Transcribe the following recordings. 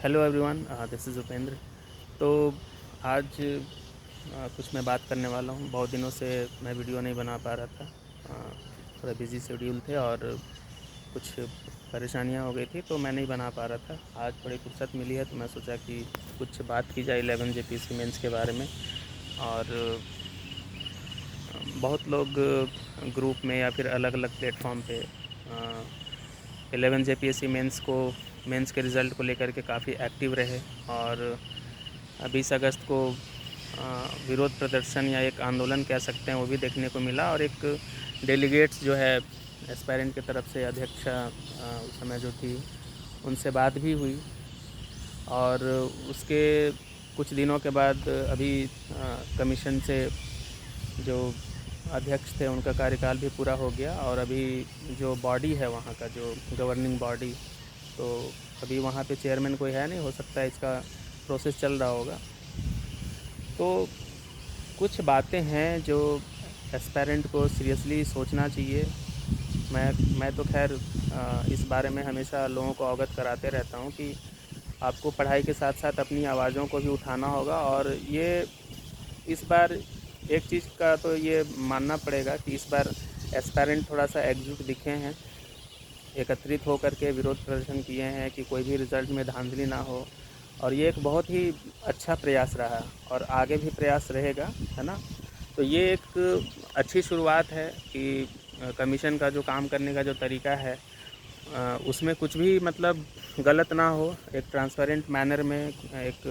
Hello everyone, this is Upendra. तो आज कुछ मैं बात करने वाला हूँ। बहुत दिनों से मैं वीडियो नहीं बना पा रहा था। थोड़ा बिज़ी शेड्यूल थे और कुछ परेशानियाँ हो गई थी, तो मैं नहीं बना पा रहा था। आज थोड़ी फुर्सत मिली है तो मैं सोचा कि कुछ बात की जाए 11 जेपीएससी मेंस के बारे में। और बहुत लोग ग्रुप में या फिर अलग अलग प्लेटफॉर्म पे 11 जेपीएससी मेंस के रिज़ल्ट को लेकर के काफ़ी एक्टिव रहे। और 20 अगस्त को विरोध प्रदर्शन या एक आंदोलन कह सकते हैं, वो भी देखने को मिला। और एक डेलीगेट्स जो है एस्पायरेंट की तरफ से अध्यक्षा उस समय जो थी, उनसे बात भी हुई। और उसके कुछ दिनों के बाद अभी कमीशन से जो अध्यक्ष थे उनका कार्यकाल भी पूरा हो गया। और अभी जो बॉडी है वहाँ का, जो गवर्निंग बॉडी, तो अभी वहाँ पे चेयरमैन कोई है नहीं। हो सकता है इसका प्रोसेस चल रहा होगा। तो कुछ बातें हैं जो एस्पायरेंट को सीरियसली सोचना चाहिए। मैं तो खैर इस बारे में हमेशा लोगों को अवगत कराते रहता हूँ कि आपको पढ़ाई के साथ साथ अपनी आवाज़ों को भी उठाना होगा। और ये इस बार एक चीज़ का तो ये मानना पड़ेगा कि इस बार एस्पायरेंट थोड़ा सा एकजुट दिखे हैं, एकत्रित होकर के विरोध प्रदर्शन किए हैं कि कोई भी रिज़ल्ट में धांधली ना हो। और ये एक बहुत ही अच्छा प्रयास रहा और आगे भी प्रयास रहेगा, है ना। तो ये एक अच्छी शुरुआत है कि कमीशन का जो काम करने का जो तरीका है, उसमें कुछ भी मतलब गलत ना हो। एक ट्रांसपेरेंट मैनर में एक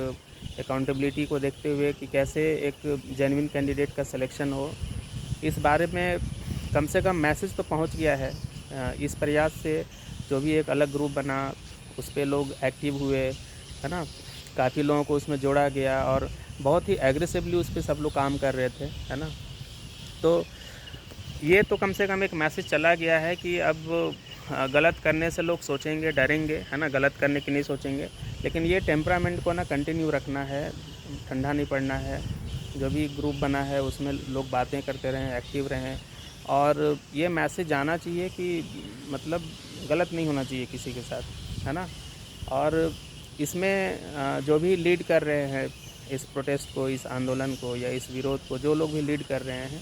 अकाउंटेबिलिटी को देखते हुए कि कैसे एक जेन्युइन कैंडिडेट का सिलेक्शन हो, इस बारे में कम से कम मैसेज तो पहुंच गया है। इस प्रयास से जो भी एक अलग ग्रुप बना, उस पे लोग एक्टिव हुए, है ना। काफ़ी लोगों को उसमें जोड़ा गया और बहुत ही एग्रेसिवली उस पे सब लोग काम कर रहे थे, है ना। तो ये तो कम से कम एक मैसेज चला गया है कि अब गलत करने से लोग सोचेंगे, डरेंगे, है ना। गलत करने की नहीं सोचेंगे। लेकिन ये टेम्परामेंट को ना कंटिन्यू रखना है, ठंडा नहीं पड़ना है। जो भी ग्रुप बना है उसमें लोग बातें करते रहें, एक्टिव रहें। और ये मैसेज जाना चाहिए कि मतलब गलत नहीं होना चाहिए किसी के साथ, है ना। और इसमें जो भी लीड कर रहे हैं इस प्रोटेस्ट को, इस आंदोलन को या इस विरोध को, जो लोग भी लीड कर रहे हैं,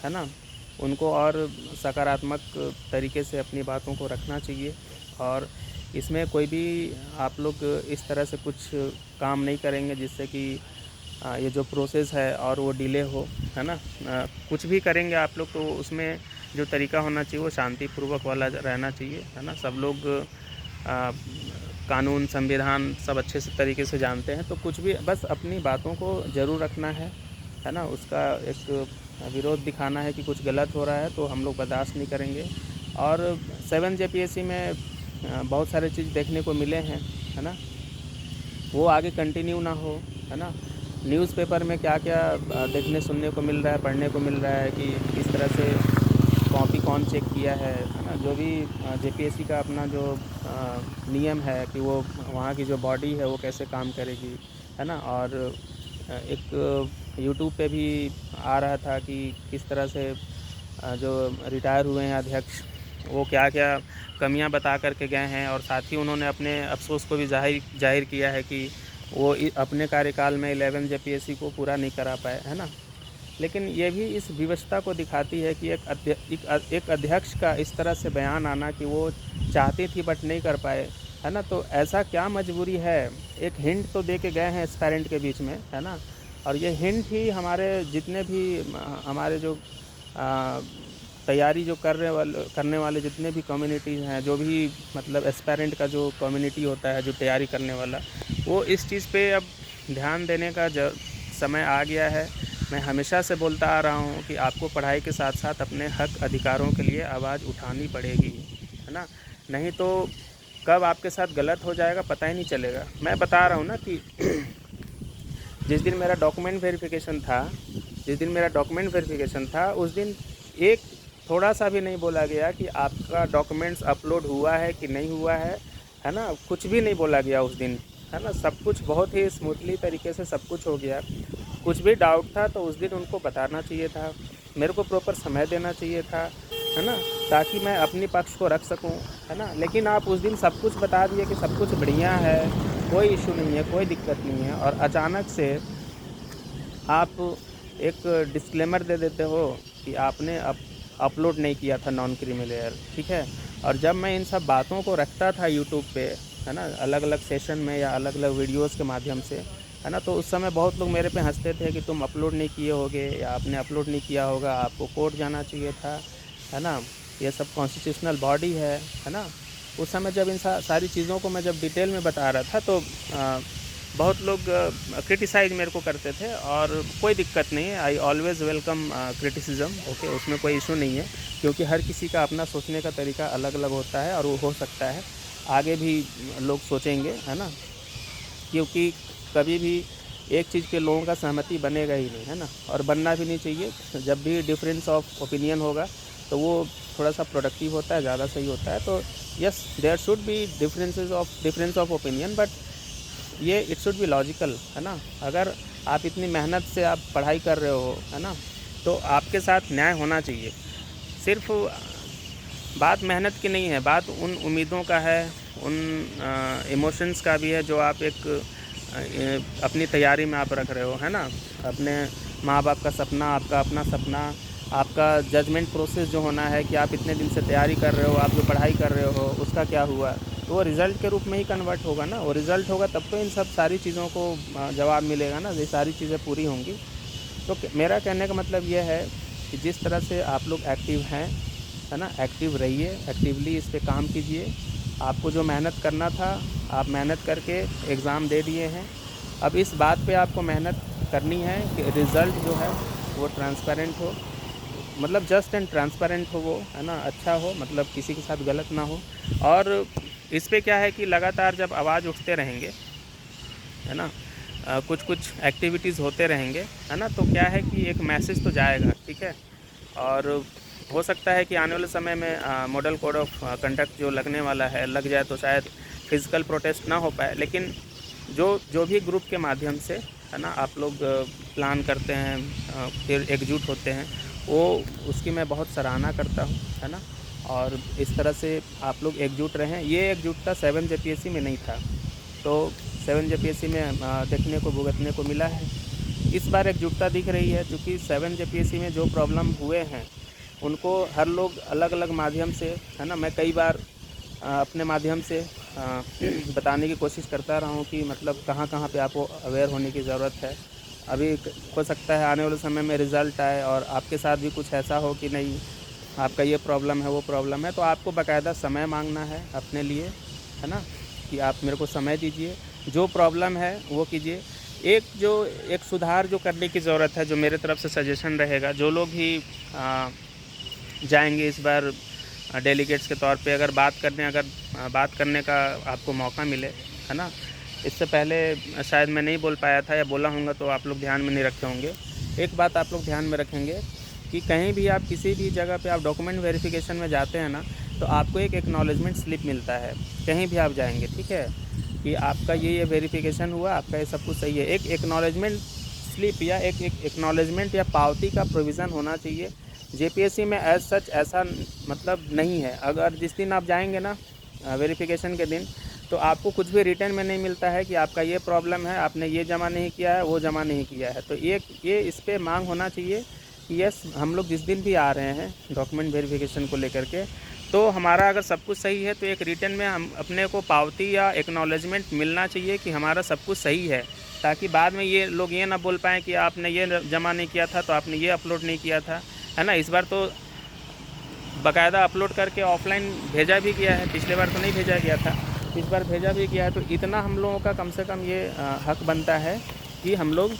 है ना, उनको और सकारात्मक तरीके से अपनी बातों को रखना चाहिए। और इसमें कोई भी आप लोग इस तरह से कुछ काम नहीं करेंगे जिससे कि ये जो प्रोसेस है और वो डिले हो, है ना। कुछ भी करेंगे आप लोग तो उसमें जो तरीका होना चाहिए वो शांतिपूर्वक वाला रहना चाहिए, है ना। सब लोग कानून, संविधान सब अच्छे से तरीके से जानते हैं। तो कुछ भी बस अपनी बातों को ज़रूर रखना है ना। उसका एक विरोध दिखाना है कि कुछ गलत हो रहा है तो हम लोग बर्दाश्त नहीं करेंगे। और 7 जेपीएससी में बहुत सारे चीज़ देखने को मिले हैं, है ना, वो आगे कंटिन्यू ना हो, है ना। न्यूज़पेपर में क्या क्या देखने सुनने को मिल रहा है, पढ़ने को मिल रहा है कि किस तरह से कॉपी कौन चेक किया है ना। जो भी जेपीएससी का अपना जो नियम है कि वो वहाँ की जो बॉडी है वो कैसे काम करेगी, है ना। और एक यूट्यूब पे भी आ रहा था कि किस तरह से जो रिटायर हुए हैं अध्यक्ष, वो क्या क्या कमियां बता करके गए हैं। और साथ ही उन्होंने अपने अफसोस को भी जाहिर किया है कि वो अपने कार्यकाल में 11 जेपीएससी को पूरा नहीं करा पाए, है ना। लेकिन ये भी इस विवशता को दिखाती है कि एक अध्यक्ष का इस तरह से बयान आना कि वो चाहती थी बट नहीं कर पाए, है ना। तो ऐसा क्या मजबूरी है, एक हिंट तो दे के गए हैं एस्पायरेंट के बीच में, है ना। और ये हिंट ही हमारे जितने भी हमारे जो तैयारी जो करने वाले जितने भी कम्युनिटीज़ हैं, जो भी मतलब एस्पायरेंट का जो कम्युनिटी होता है, जो तैयारी करने वाला, वो इस चीज़ पे अब ध्यान देने का समय आ गया है। मैं हमेशा से बोलता आ रहा हूँ कि आपको पढ़ाई के साथ साथ अपने हक अधिकारों के लिए आवाज़ उठानी पड़ेगी, है ना। नहीं तो कब आपके साथ गलत हो जाएगा पता ही नहीं चलेगा। मैं बता रहा हूँ ना कि जिस दिन मेरा डॉक्यूमेंट वेरिफिकेशन था उस दिन एक थोड़ा सा भी नहीं बोला गया कि आपका डॉक्यूमेंट्स अपलोड हुआ है कि नहीं हुआ है ना। कुछ भी नहीं बोला गया उस दिन, है ना। सब कुछ बहुत ही स्मूथली तरीके से सब कुछ हो गया। कुछ भी डाउट था तो उस दिन उनको बताना चाहिए था, मेरे को प्रॉपर समय देना चाहिए था, है ना, ताकि मैं अपनी पक्ष को रख सकूं, है ना। लेकिन आप उस दिन सब कुछ बता दिए कि सब कुछ बढ़िया है, कोई इशू नहीं है, कोई दिक्कत नहीं है, और अचानक से आप एक डिस्क्लेमर दे देते हो कि आपने अपलोड नहीं किया था नॉन क्रीमी लेयर, ठीक है। और जब मैं इन सब बातों को रखता था यूट्यूब पे, है ना, अलग अलग सेशन में या अलग अलग वीडियोस के माध्यम से, है ना, तो उस समय बहुत लोग मेरे पे हंसते थे कि तुम अपलोड नहीं किए होगे या आपने अपलोड नहीं किया होगा, आपको कोर्ट जाना चाहिए था, है ना, ये सब कॉन्स्टिट्यूशनल बॉडी है ना। उस समय जब इन सारी चीज़ों को मैं जब डिटेल में बता रहा था तो बहुत लोग क्रिटिसाइज़ मेरे को करते थे, और कोई दिक्कत नहीं है, I always welcome criticism, okay, उसमें कोई इशू नहीं है, क्योंकि हर किसी का अपना सोचने का तरीका अलग अलग होता है, और वो हो सकता है आगे भी लोग सोचेंगे, है ना, क्योंकि कभी भी एक चीज़ के लोगों का सहमति बनेगा ही नहीं, है ना, और बनना भी नहीं चाहिए। जब भी डिफरेंस ऑफ ओपिनियन होगा तो वो थोड़ा सा प्रोडक्टिव होता है, ज़्यादा सही होता है। तो yes, there should be difference of opinion, but ये इट शुड बी लॉजिकल, है ना। अगर आप इतनी मेहनत से आप पढ़ाई कर रहे हो, है ना, तो आपके साथ न्याय होना चाहिए। सिर्फ बात मेहनत की नहीं है, बात उन उम्मीदों का है, उन इमोशंस का भी है जो आप एक अपनी तैयारी में आप रख रहे हो, है ना। अपने माँ बाप का सपना, आपका अपना सपना, आपका जजमेंट प्रोसेस जो होना है कि आप इतने दिन से तैयारी कर रहे हो, आप जो पढ़ाई कर रहे हो उसका क्या हुआ, तो वो रिज़ल्ट के रूप में ही कन्वर्ट होगा ना। वो रिज़ल्ट होगा तब तो इन सब सारी चीज़ों को जवाब मिलेगा ना, ये सारी चीज़ें पूरी होंगी। तो मेरा कहने का मतलब ये है कि जिस तरह से आप लोग एक्टिव हैं, है ना, एक्टिव रहिए, एक्टिवली इस पे काम कीजिए। आपको जो मेहनत करना था, आप मेहनत करके एग्ज़ाम दे दिए हैं। अब इस बात पे आपको मेहनत करनी है कि रिज़ल्ट जो है वो ट्रांसपेरेंट हो, मतलब जस्ट एंड ट्रांसपेरेंट हो, वो, है ना, अच्छा हो, मतलब किसी के साथ गलत ना हो। और इस पे क्या है कि लगातार जब आवाज़ उठते रहेंगे, है ना, कुछ कुछ एक्टिविटीज़ होते रहेंगे, है ना, तो क्या है कि एक मैसेज तो जाएगा, ठीक है। और हो सकता है कि आने वाले समय में मॉडल कोड ऑफ कंडक्ट जो लगने वाला है, लग जाए तो शायद फिज़िकल प्रोटेस्ट ना हो पाए, लेकिन जो भी ग्रुप के माध्यम से, है ना, आप लोग प्लान करते हैं, फिर एकजुट होते हैं, वो उसकी मैं बहुत सराहना करता हूँ, है ना। और इस तरह से आप लोग एकजुट रहें। ये एकजुटता 7 जेपीएससी में नहीं था, तो 7 जेपीएससी में देखने को, भुगतने को मिला है। इस बार एकजुटता दिख रही है, क्योंकि 7 जेपीएससी में जो प्रॉब्लम हुए हैं उनको हर लोग अलग अलग माध्यम से, है ना, मैं कई बार अपने माध्यम से बताने की कोशिश करता रहा हूँ कि मतलब कहाँ कहाँ पे आपको अवेयर होने की ज़रूरत है। अभी हो सकता है आने वाले समय में रिज़ल्ट आए और आपके साथ भी कुछ ऐसा हो कि नहीं, आपका ये प्रॉब्लम है, वो प्रॉब्लम है, तो आपको बाकायदा समय मांगना है अपने लिए, है ना, कि आप मेरे को समय दीजिए, जो प्रॉब्लम है वो कीजिए। एक सुधार जो करने की ज़रूरत है, जो मेरे तरफ से सजेशन रहेगा, जो लोग भी जाएंगे इस बार डेलीगेट्स के तौर पे, अगर बात करने का आपको मौका मिले, है ना। इससे पहले शायद मैं नहीं बोल पाया था, या बोला होऊंगा तो आप लोग ध्यान में नहीं रखे होंगे। एक बात आप लोग ध्यान में रखेंगे कि कहीं भी आप किसी भी जगह पे आप डॉक्यूमेंट वेरिफिकेशन में जाते हैं ना, तो आपको एक एक्नॉलेजमेंट स्लिप मिलता है, कहीं भी आप जाएंगे, ठीक है, कि आपका ये वेरिफिकेशन हुआ, आपका ये सब कुछ सही है। एक एक्नॉलेजमेंट स्लिप या एक एक्नॉलेजमेंट या पावती का प्रोविज़न होना चाहिए। जेपीएससी में एज सच ऐसा मतलब नहीं है। अगर जिस दिन आप जाएंगे ना वेरिफिकेशन के दिन, तो आपको कुछ भी रिटर्न में नहीं मिलता है कि आपका ये प्रॉब्लम है, आपने ये जमा नहीं किया है, वो जमा नहीं किया है। तो ये इस पर मांग होना चाहिए कि यस, हम लोग जिस दिन भी आ रहे हैं डॉक्यूमेंट वेरिफिकेशन को लेकर के, तो हमारा अगर सब कुछ सही है तो एक रिटर्न में हम अपने को पावती या एक्नॉलेजमेंट मिलना चाहिए कि हमारा सब कुछ सही है, ताकि बाद में ये लोग ये ना बोल पाएँ कि आपने ये जमा नहीं किया था तो आपने ये अपलोड नहीं किया था, है ना। इस बार तो बाकायदा अपलोड करके ऑफलाइन भेजा भी गया है, पिछले बार तो नहीं भेजा गया था, इस बार भेजा भी गया है। तो इतना हम लोगों का कम से कम ये हक बनता है कि हम लोग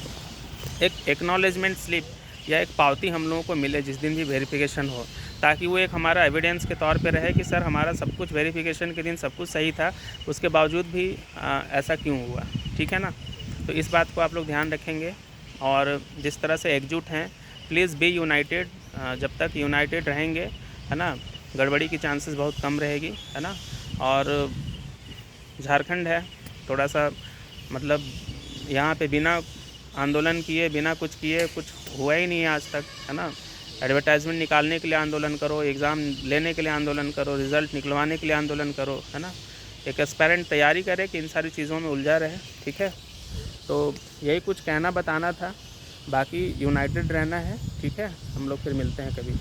एक एक्नॉलेजमेंट स्लिप या एक पावती हम लोगों को मिले जिस दिन भी वेरिफिकेशन हो, ताकि वो एक हमारा एविडेंस के तौर पे रहे कि सर हमारा सब कुछ वेरिफिकेशन के दिन सब कुछ सही था, उसके बावजूद भी ऐसा क्यों हुआ, ठीक है ना। तो इस बात को आप लोग ध्यान रखेंगे, और जिस तरह से एकजुट हैं, प्लीज़ बी यूनाइटेड। जब तक यूनाइटेड रहेंगे, है ना, गड़बड़ी की चांसेस बहुत कम रहेगी, है ना। और झारखंड है थोड़ा सा, मतलब यहाँ पे बिना आंदोलन किए, बिना कुछ किए कुछ हुआ ही नहीं है आज तक, है ना। एडवर्टाइजमेंट निकालने के लिए आंदोलन करो, एग्ज़ाम लेने के लिए आंदोलन करो, रिज़ल्ट निकलवाने के लिए आंदोलन करो, है ना। एक एस्पायरेंट तैयारी करे कि इन सारी चीज़ों में उलझा रहे, ठीक है। तो यही कुछ कहना बताना था, बाकी यूनाइटेड रहना है, ठीक है। हम लोग फिर मिलते हैं कभी।